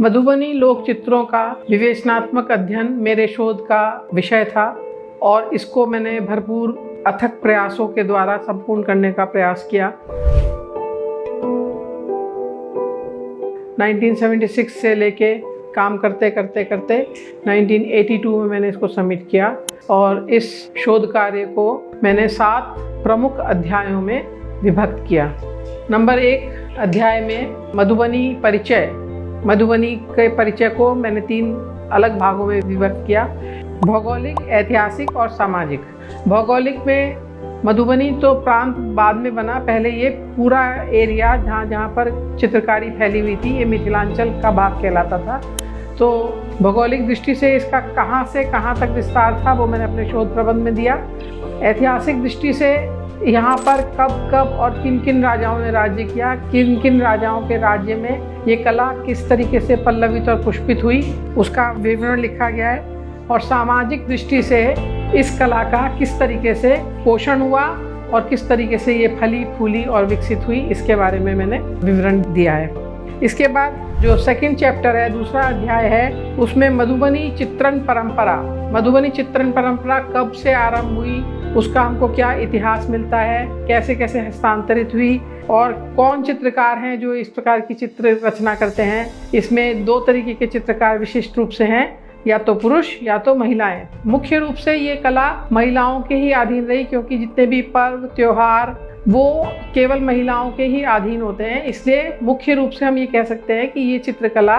मधुबनी लोक चित्रों का विवेचनात्मक अध्ययन मेरे शोध का विषय था और इसको मैंने भरपूर अथक प्रयासों के द्वारा संपूर्ण करने का प्रयास किया। 1976 से लेके काम करते करते 1982 में मैंने इसको सबमिट किया और इस शोध कार्य को मैंने 7 प्रमुख अध्यायों में विभक्त किया। नंबर 1 अध्याय में मधुबनी परिचय, मधुबनी के परिचय को मैंने 3 अलग भागों में विभक्त किया। भौगोलिक, ऐतिहासिक और सामाजिक। भौगोलिक में मधुबनी तो प्रांत बाद में बना, पहले ये पूरा एरिया जहाँ पर चित्रकारी फैली हुई थी ये मिथिलांचल का भाग कहलाता था। तो भौगोलिक दृष्टि से इसका कहाँ से कहाँ तक विस्तार था वो मैंने अपने शोध प्रबंध में दिया। ऐतिहासिक दृष्टि से यहाँ पर कब कब और किन किन राजाओं ने राज्य किया, किन किन राजाओं के राज्य में ये कला किस तरीके से पल्लवित और पुष्पित हुई उसका विवरण लिखा गया है। और सामाजिक दृष्टि से इस कला का किस तरीके से पोषण हुआ और किस तरीके से ये फली फूली और विकसित हुई इसके बारे में मैंने विवरण दिया है। इसके बाद जो सेकंड चैप्टर है, दूसरा अध्याय है, उसमें मधुबनी चित्रण परंपरा। मधुबनी चित्रण परंपरा कब से आरंभ हुई, उसका हमको क्या इतिहास मिलता है, कैसे कैसे हस्तांतरित हुई और कौन चित्रकार हैं जो इस प्रकार की चित्र रचना करते हैं। इसमें 2 तरीके के चित्रकार विशिष्ट रूप से हैं, या तो पुरुष या तो महिलाएं। मुख्य रूप से ये कला महिलाओं के ही अधीन रही क्योंकि जितने भी पर्व त्योहार वो केवल महिलाओं के ही अधीन होते हैं। इसलिए मुख्य रूप से हम ये कह सकते हैं कि ये चित्रकला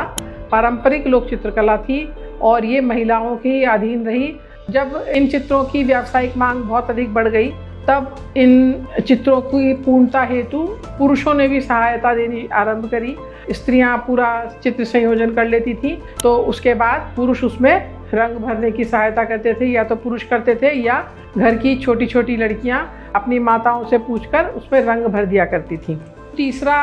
पारंपरिक लोक चित्रकला थी और ये महिलाओं के ही अधीन रही। जब इन चित्रों की व्यावसायिक मांग बहुत अधिक बढ़ गई तब इन चित्रों की पूर्णता हेतु पुरुषों ने भी सहायता देनी आरंभ करी। स्त्रियां पूरा चित्र संयोजन कर लेती थी तो उसके बाद पुरुष उसमें रंग भरने की सहायता करते थे, या तो पुरुष करते थे या घर की छोटी छोटी लड़कियां अपनी माताओं से पूछकर उसमें रंग भर दिया करती थी। तीसरा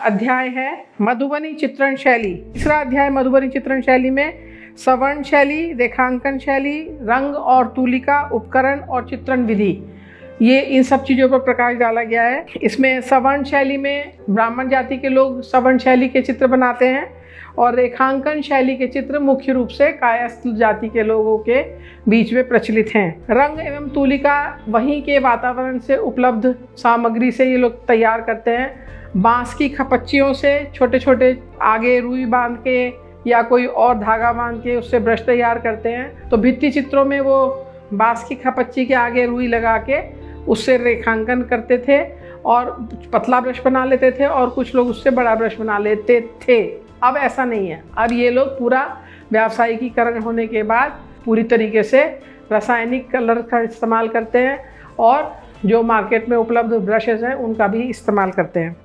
अध्याय है मधुबनी चित्रण शैली। तीसरा अध्याय मधुबनी चित्रण शैली में सवर्ण शैली, रेखांकन शैली, रंग और तूलिका उपकरण और चित्रण विधि, ये इन सब चीज़ों पर प्रकाश डाला गया है। इसमें सवर्ण शैली में ब्राह्मण जाति के लोग सवर्ण शैली के चित्र बनाते हैं और रेखांकन शैली के चित्र मुख्य रूप से कायस्थ जाति के लोगों के बीच में प्रचलित हैं। रंग एवं तूलिका वहीं के वातावरण से उपलब्ध सामग्री से ये लोग तैयार करते हैं। बांस की खपच्चियों से छोटे छोटे आगे रुई बांध के या कोई और धागा बांध के उससे ब्रश तैयार करते हैं। तो भित्ति चित्रों में वो बांस की खपच्ची के आगे रुई लगा के उससे रेखांकन करते थे और पतला ब्रश बना लेते थे और कुछ लोग उससे बड़ा ब्रश बना लेते थे। अब ऐसा नहीं है, अब ये लोग पूरा व्यावसायिकीकरण होने के बाद पूरी तरीके से रासायनिक कलर का इस्तेमाल करते हैं और जो मार्केट में उपलब्ध ब्रशेस हैं उनका भी इस्तेमाल करते हैं।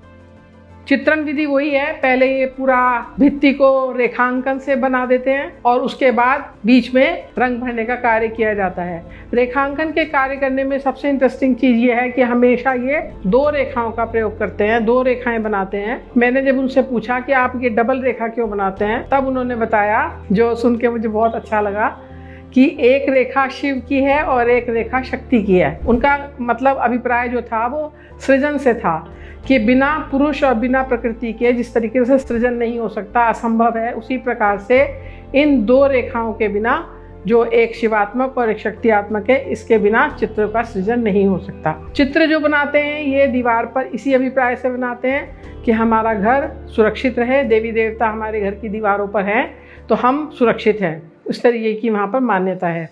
चित्रण विधि वही है, पहले ये पूरा भित्ति को रेखांकन से बना देते हैं और उसके बाद बीच में रंग भरने का कार्य किया जाता है। रेखांकन के कार्य करने में सबसे इंटरेस्टिंग चीज़ ये है कि हमेशा ये 2 रेखाओं का प्रयोग करते हैं, 2 रेखाएं बनाते हैं। मैंने जब उनसे पूछा कि आप ये डबल रेखा क्यों बनाते हैं तब उन्होंने बताया, जो सुन के मुझे बहुत अच्छा लगा, कि एक रेखा शिव की है और एक रेखा शक्ति की है। उनका मतलब अभिप्राय जो था वो सृजन से था कि बिना पुरुष और बिना प्रकृति के जिस तरीके से सृजन नहीं हो सकता, असंभव है, उसी प्रकार से इन 2 रेखाओं के बिना, जो एक शिवात्मक और एक शक्तियात्मक है, इसके बिना चित्र का सृजन नहीं हो सकता। चित्र जो बनाते हैं ये दीवार पर इसी अभिप्राय से बनाते हैं कि हमारा घर सुरक्षित रहे, देवी देवता हमारे घर की दीवारों पर हैं तो हम सुरक्षित हैं, उस तरीके की वहाँ पर मान्यता है।